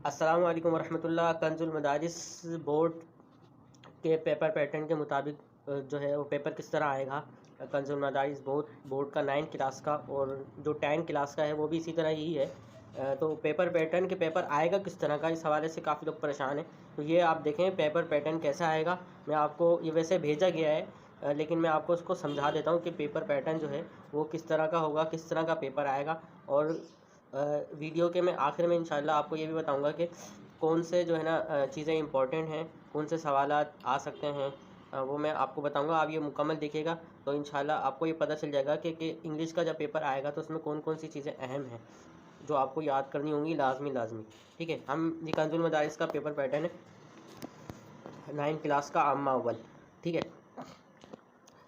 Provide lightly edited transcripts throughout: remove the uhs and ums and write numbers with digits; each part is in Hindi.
अस्सलामु अलैकुम वरहमतुल्लाह। कंजुल मदारिस बोर्ड के पेपर पैटर्न के मुताबिक जो है वो पेपर किस तरह आएगा। कंजुल मदारिस बोर्ड का 9 क्लास का और जो 10 क्लास का है वो भी इसी तरह ही है। तो पेपर पैटर्न के पेपर आएगा किस तरह का, इस हवाले से काफ़ी लोग परेशान हैं। तो ये आप देखें पेपर पैटर्न कैसा आएगा। मैं आपको ये वैसे भेजा गया है लेकिन मैं आपको उसको समझा देता हूँ कि पेपर पैटर्न जो है वो किस तरह का होगा, किस तरह का पेपर आएगा। और वीडियो के मैं आखिर में इंशाल्लाह आपको ये भी बताऊंगा कि कौन से जो है ना चीज़ें इंपॉर्टेंट हैं, कौन से सवालात आ सकते हैं, वो मैं आपको बताऊंगा। आप ये मुकम्मल देखिएगा तो इंशाल्लाह आपको ये पता चल जाएगा कि इंग्लिश का जब पेपर आएगा तो उसमें कौन कौन सी चीज़ें अहम हैं जो आपको याद करनी होंगी लाजमी। ठीक है, हम ये कंजुल मदारिस का पेपर पैटर्न है 9 क्लास का आम्मा अव्वल। ठीक है,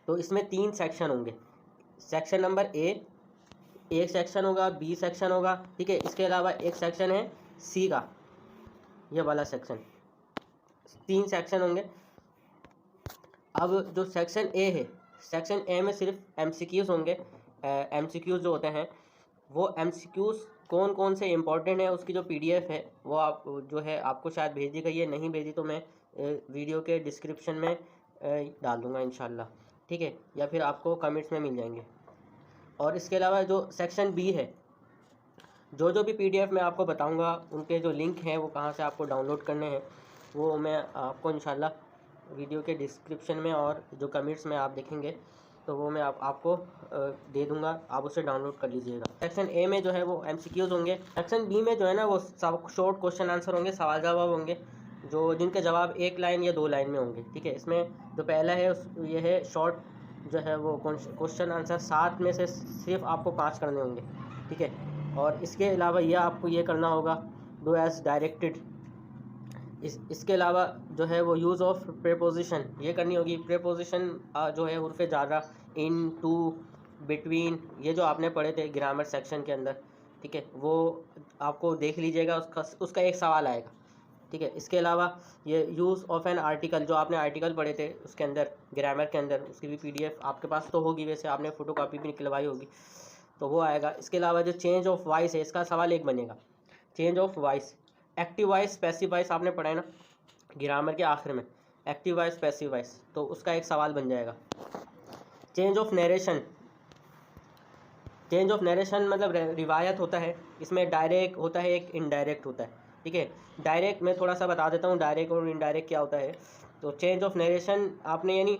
तो इसमें 3 सेक्शन होंगे। सेक्शन नंबर एक सेक्शन होगा, बी सेक्शन होगा। ठीक है, इसके अलावा एक सेक्शन है सी का, ये वाला सेक्शन। 3 सेक्शन होंगे। अब जो सेक्शन ए है, सेक्शन ए में सिर्फ एमसीक्यूज़ होंगे। एमसीक्यूज़ जो होते हैं वो एमसीक्यूज़ कौन कौन से इंपॉर्टेंट है उसकी जो पीडीएफ है वो आप जो है आपको शायद भेजी गई है, नहीं भेजी तो मैं वीडियो के डिस्क्रिप्शन में डाल दूँगा इंशाल्लाह। ठीक है, या फिर आपको कमेंट्स में मिल जाएंगे। और इसके अलावा जो सेक्शन बी है, जो भी पीडीएफ मैं आपको बताऊंगा उनके जो लिंक हैं वो कहाँ से आपको डाउनलोड करने हैं वो मैं आपको इंशाल्लाह वीडियो के डिस्क्रिप्शन में और जो कमेंट्स में आप देखेंगे तो वो मैं आपको दे दूंगा, आप उसे डाउनलोड कर लीजिएगा। सेक्शन ए में जो है वो एमसीक्यूज़ होंगे। सेक्शन बी में जो है ना वो सब शॉर्ट क्वेश्चन आंसर होंगे, सवाल जवाब होंगे जो जिनके जवाब 1 लाइन या 2 लाइन में होंगे। ठीक है, इसमें जो पहला है ये है शॉर्ट जो है वो क्वेश्चन आंसर 7 में से सिर्फ आपको 5 करने होंगे। ठीक है, और इसके अलावा यह आपको ये करना होगा डू एज डायरेक्टेड। इसके अलावा जो है वो यूज़ ऑफ प्रीपोजिशन ये करनी होगी। प्रीपोजिशन जो है हुर्फ़ जारा, इन, टू, बिटवीन, ये जो आपने पढ़े थे ग्रामर सेक्शन के अंदर। ठीक है, वो आपको देख लीजिएगा, उसका एक सवाल आएगा। ठीक है, इसके अलावा ये यूज़ ऑफ एन आर्टिकल, जो आपने आर्टिकल पढ़े थे उसके अंदर ग्रामर के अंदर, उसकी भी पीडीएफ आपके पास तो होगी, वैसे आपने फ़ोटोकॉपी भी निकलवाई होगी तो वो आएगा। इसके अलावा जो चेंज ऑफ वॉइस है इसका सवाल एक बनेगा। Change of voice, active voice, passive voice आपने पढ़ा है ना ग्रामर के आखिर में, एक्टिव वॉइस, पैसिव वॉइस, तो उसका एक सवाल बन जाएगा। Change of narration, change of narration मतलब रिवायत होता है, इसमें डायरेक्ट होता है, एक इनडायरेक्ट होता है। ठीक है, डायरेक्ट मैं थोड़ा सा बता देता हूँ डायरेक्ट और इनडायरेक्ट क्या होता है। तो चेंज ऑफ नरेशन आपने यानी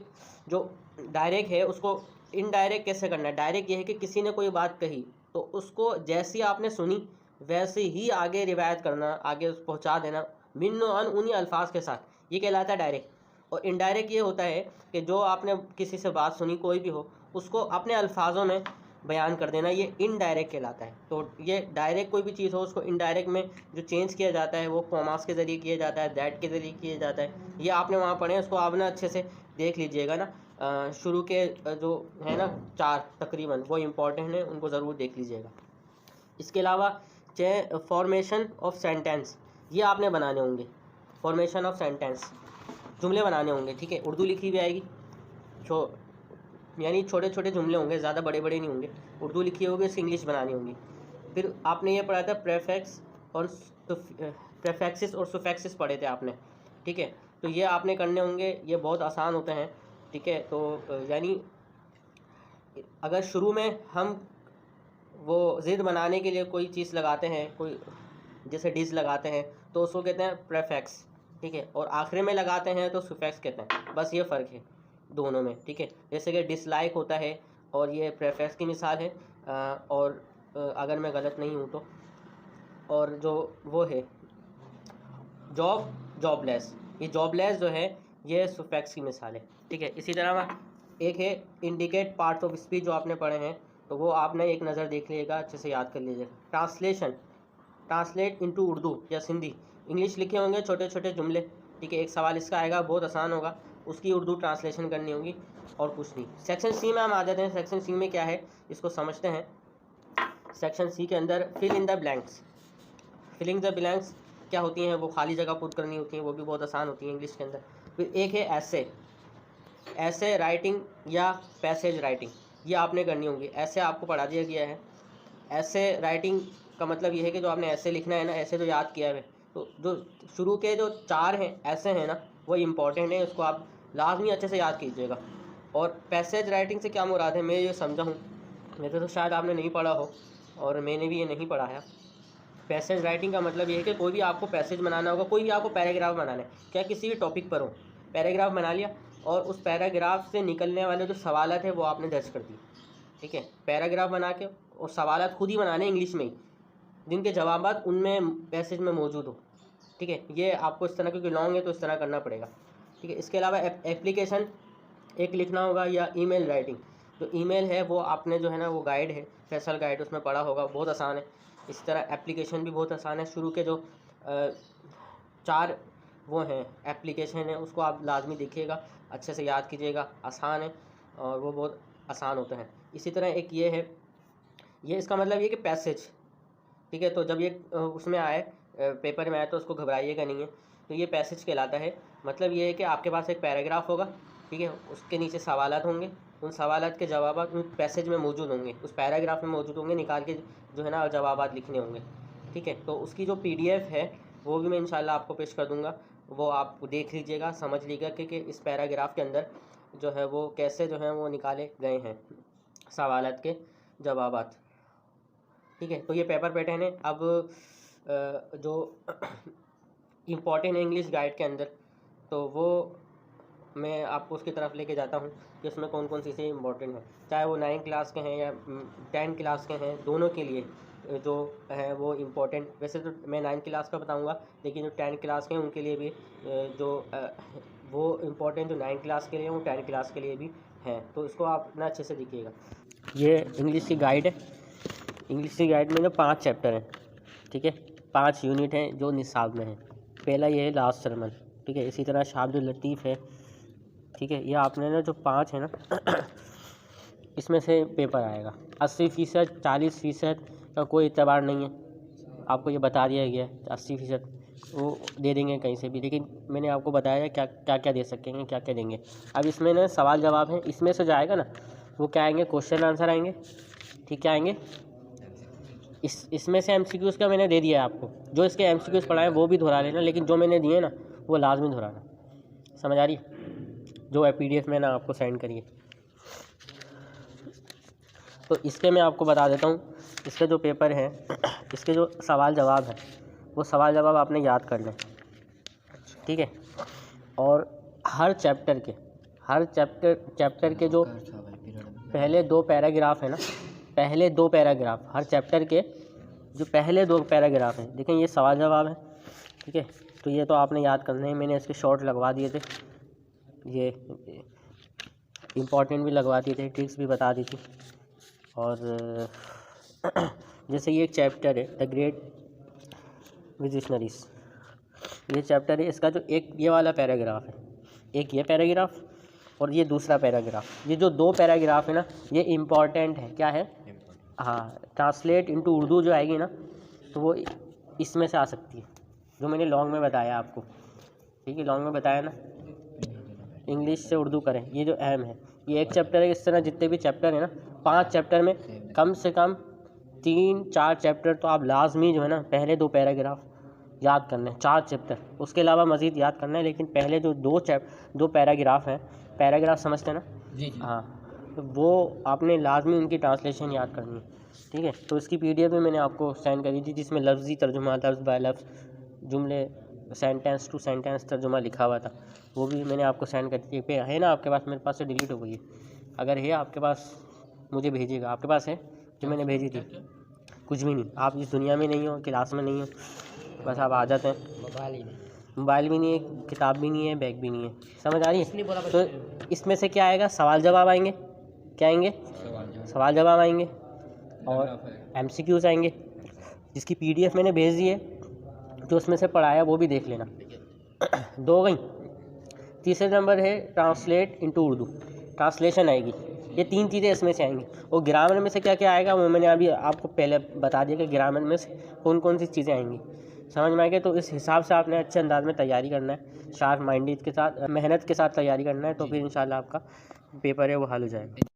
जो डायरेक्ट है उसको इनडायरेक्ट कैसे करना है। डायरेक्ट ये है कि किसी ने कोई बात कही तो उसको जैसी आपने सुनी वैसे ही आगे रिवायत करना, आगे पहुँचा देना मिन अन उन्हीं अल्फाज के साथ, ये कहलाता है डायरेक्ट। और इनडायरेक्ट ये होता है कि जो आपने किसी से बात सुनी कोई भी हो उसको अपने अल्फाजों में बयान कर देना, ये इनडायरेक्ट कहलाता है। तो ये डायरेक्ट कोई भी चीज़ हो उसको इनडायरेक्ट में जो चेंज किया जाता है वो कॉमास के ज़रिए किया जाता है, दैट के ज़रिए किया जाता है। ये आपने वहाँ पढ़े, उसको आप ना अच्छे से देख लीजिएगा ना। शुरू के जो है ना 4 तकरीबन वो इम्पॉर्टेंट हैं, उनको ज़रूर देख लीजिएगा। इसके अलावा फॉर्मेशन ऑफ सेंटेंस ये आपने बनाने होंगे। फॉर्मेशन ऑफ सेंटेंस जुमले बनाने होंगे। ठीक है, उर्दू लिखी भी आएगी, यानी छोटे छोटे जुमले होंगे, ज़्यादा बड़े बड़े नहीं होंगे। उर्दू लिखी होगी, उसकी इंग्लिश बनानी होगी। फिर आपने ये पढ़ा था प्रेफिक्स और प्रेफिक्सेस और सुफिक्सेस पढ़े थे आपने। ठीक है, तो ये आपने करने होंगे, ये बहुत आसान होते हैं। ठीक है, तो यानी अगर शुरू में हम वो ज़िद बनाने के लिए कोई चीज़ लगाते हैं, कोई जैसे डिस लगाते हैं तो उसको कहते हैं प्रेफिक्स। ठीक है, और आखिर में लगाते हैं तो सुफिक्स कहते हैं। बस ये फ़र्क है दोनों में। ठीक है, जैसे कि डिसलाइक होता है और ये प्रेफिक्स की मिसाल है। और अगर मैं गलत नहीं हूँ तो, और जो वो है जॉब, जॉबलेस, ये जॉबलेस जो है ये सुफिक्स की मिसाल है। ठीक है, इसी तरह एक है इंडिकेट पार्ट्स ऑफ स्पीच, जो आपने पढ़े हैं तो वो आपने एक नज़र देख लीजिएगा, अच्छे से याद कर लीजिएगा। ट्रांसलेशन, ट्रांसलेट इनटू उर्दू या सिंधी, इंग्लिश लिखे होंगे छोटे छोटे जुमले। ठीक है, एक सवाल इसका आएगा, बहुत आसान होगा, उसकी उर्दू ट्रांसलेशन करनी होगी और कुछ नहीं। सेक्शन सी में हम आ जाते हैं। सेक्शन सी में क्या है इसको समझते हैं। सेक्शन सी के अंदर fill in the blanks, filling the blanks क्या होती हैं, वो खाली जगह पुट करनी होती हैं, वो भी बहुत आसान होती हैं इंग्लिश के अंदर। फिर एक है ऐसे, ऐसे राइटिंग या पैसेज राइटिंग, ये आपने करनी होगी। ऐसे आपको पढ़ा दिया गया है। ऐसे राइटिंग का मतलब ये है कि जो आपने ऐसे लिखना है ना, ऐसे जो याद किया है तो जो शुरू के जो 4 हैं ऐसे हैं ना, वो इम्पॉर्टेंट है, उसको आप लाजमी अच्छे से याद कीजिएगा। और पैसेज राइटिंग से क्या मुराद है, मैं ये समझा हूँ, वैसे तो शायद आपने नहीं पढ़ा हो और मैंने भी ये नहीं पढ़ा है। पैसेज राइटिंग का मतलब ये है कि कोई भी आपको पैसेज बनाना होगा, कोई भी आपको पैराग्राफ बनाना है, क्या किसी भी टॉपिक पर हो, पैराग्राफ बना लिया और उस पैराग्राफ से निकलने वाले जो सवालत है वो आपने दर्ज कर दिए, ठीक है। पैराग्राफ बना के और सवालत खुद ही बनाने इंग्लिश में ही, जिनके जवाबात उनमें पैसेज में मौजूद हो, ठीक है। ये आपको इस तरह, क्योंकि लॉन्ग है तो इस तरह करना पड़ेगा, ठीक है। इसके अलावा एप्लीकेशन एक लिखना होगा, या ईमेल राइटिंग। जो ईमेल है वो आपने जो है ना, वो गाइड है, फैसल गाइड, उसमें पढ़ा होगा, बहुत आसान है। इस तरह एप्लीकेशन भी बहुत आसान है। शुरू के जो 4 वो हैं एप्लीकेशन है, उसको आप लाजमी देखिएगा, अच्छे से याद कीजिएगा, आसान है और वो बहुत आसान होते हैं। इसी तरह एक ये है, ये इसका मतलब ये कि पैसेज, ठीक है। तो जब ये उसमें आए, पेपर में आए, तो उसको घबराइएगा नहीं है। तो ये पैसेज कहलाता है। मतलब ये है कि आपके पास एक पैराग्राफ होगा, ठीक है, उसके नीचे सवालात होंगे, उन सवालात के जवाब उन पैसेज में मौजूद होंगे, उस पैराग्राफ में मौजूद होंगे, निकाल के जो है ना जवाबात लिखने होंगे, ठीक है। तो उसकी जो PDF है वो भी मैं इंशाल्लाह आपको पेश कर दूंगा, वो आप देख लीजिएगा, समझ लीजिएगा कि इस पैराग्राफ के अंदर जो है वो कैसे जो है वो निकाले गए हैं सवालात के जवाबात, ठीक है। तो ये पेपर पैटर्न है। अब जो इम्पॉर्टेंट है इंग्लिश गाइड के अंदर, तो वो मैं आपको उसकी तरफ लेके जाता हूँ कि उसमें कौन कौन सी चीज़ें इंपॉर्टेंट हैं, चाहे वो 9 क्लास के हैं या 10 क्लास के हैं, दोनों के लिए जो है वो इम्पोर्टेंट। वैसे तो मैं 9 क्लास का बताऊंगा, लेकिन जो 10 क्लास के हैं उनके लिए भी जो वो इम्पोर्टेंट जो 9 क्लास के लिए वो 10 क्लास के लिए भी हैं। तो इसको आप ना अच्छे से देखिएगा। ये इंग्लिश की गाइड है। इंग्लिश की गाइड में जो 5 चैप्टर हैं, ठीक है, 5 यूनिट हैं जो निसाब में हैं। पहला ये है लास्ट सरमन, ठीक है। इसी तरह शाब्दुल लतीफ़ है, ठीक है। ये आपने ना जो 5 है ना इसमें से पेपर आएगा। 80% 40% का कोई एतबार नहीं है, आपको ये बता दिया गया है। 80% वो दे देंगे कहीं से भी, लेकिन मैंने आपको बताया क्या क्या क्या दे सकेंगे, क्या क्या देंगे। अब इसमें ना सवाल जवाब है, इसमें से जो आएगा ना वो क्या आएंगे, क्वेश्चन आंसर आएंगे, ठीक है, आएंगे। इसमें से MCQs का मैंने दे दिया है आपको, जो इसके MCQs पढ़ाए वो भी दोहरा लेना, लेकिन जो मैंने दिए ना वो लाजमी दोहराना, समझ आ रही है। जो है PDF में ना आपको सेंड करिए। तो इसके मैं आपको बता देता हूँ, इसके जो पेपर हैं, इसके जो सवाल जवाब है वो सवाल जवाब आपने याद कर लें, ठीक है। और हर चैप्टर के जो पहले 2 पैराग्राफ है ना, पहले 2 पैराग्राफ हर चैप्टर के जो पहले 2 पैराग्राफ हैं, देखें ये सवाल जवाब है, ठीक है। तो ये तो आपने याद करना है। मैंने इसके शॉर्ट लगवा दिए थे, ये इम्पॉर्टेंट भी लगवा दिए थे, ट्रिक्स भी बता दी थी। और जैसे ये एक चैप्टर है द ग्रेट विजनरीज, ये चैप्टर है, इसका जो एक ये वाला पैराग्राफ है, एक ये पैराग्राफ और ये दूसरा पैराग्राफ, ये जो 2 पैराग्राफ है ना ये इम्पॉर्टेंट है। क्या है? हाँ, ट्रांसलेट इनटू उर्दू जो आएगी ना तो वो इसमें से आ सकती है, जो मैंने लॉन्ग में बताया आपको, ठीक है, लॉन्ग में बताया ना, इंग्लिश से उर्दू करें, ये जो अहम है। ये एक चैप्टर है। इस तरह जितने भी चैप्टर है ना, 5 चैप्टर में कम से कम 3-4 चैप्टर तो आप लाजमी जो है ना पहले 2 पैराग्राफ याद करने हैं, 4 चैप्टर, उसके अलावा मज़ीद याद करना है, लेकिन पहले जो 2 पैराग्राफ हैं, पैराग्राफ समझते हैं ना जी। हाँ, तो वो आपने लाजमी उनकी ट्रांसलेशन याद करनी है, ठीक है। तो इसकी PDF भी मैंने आपको सेंड करी थी, जिसमें लफ्ज़ी तर्जुमा, लफ्ज़ बाय लफ्ज़, जुमले, सेंटेंस टू सेंटेंस तर्जुमा लिखा हुआ था, वो भी मैंने आपको सेंड कर दी है ना आपके पास? मेरे पास से डिलीट हो गई है, अगर है आपके पास मुझे भेजिएगा। आपके पास है जो मैंने भेजी थी? कुछ भी नहीं, आप इस दुनिया में नहीं हो, क्लास में नहीं हो, बस आप आ जाते हैं। मोबाइल भी नहीं है, किताब भी नहीं है, बैग भी नहीं है, समझ आ रही है? तो इसमें से क्या आएगा? सवाल जवाब आएंगे। क्या आएंगे? सवाल जवाब आएंगे और MCQs आएंगे, जिसकी PDF मैंने भेज दी है, जो उसमें से पढ़ाया वो भी देख लेना। 2 हो गई। तीसरे नंबर है ट्रांसलेट इनटू उर्दू, ट्रांसलेशन आएगी। ये 3 चीज़ें इसमें से आएंगी। और ग्रामर में से क्या क्या आएगा वो मैंने अभी आपको पहले बता दिया कि ग्रामर में से कौन कौन सी चीज़ें आएंगी, समझ में आएगी। तो इस हिसाब से आपने अच्छे अंदाज में तैयारी करना है, शार्प माइंडेड के साथ, मेहनत के साथ तैयारी करना है, तो फिर इंशाल्लाह आपका पेपर है वो हल हो जाएगा।